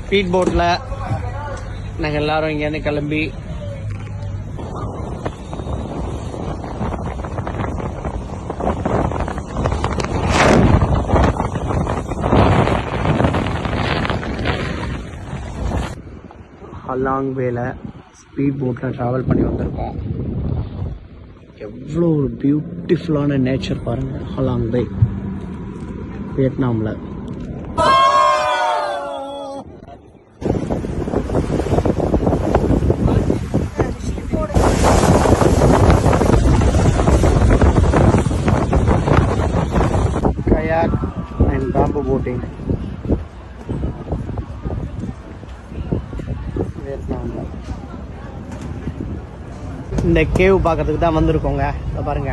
Speed போட்டில் நாங்கள் எல்லாரும் இங்கேருந்து கிளம்பி ஹலாங் வேல ஸ்பீட் போட்டில் ட்ராவல் பண்ணி வந்திருக்கோம். எவ்வளோ ஒரு பியூட்டிஃபுல்லான நேச்சர் பாருங்கள். ஹலாங் பே வியட்நாமில். kayak and bamboo boating வியட்நாமில். இந்த கேவ் பார்க்கறதுக்கு தான் வந்திருக்கோங்க. பாருங்க.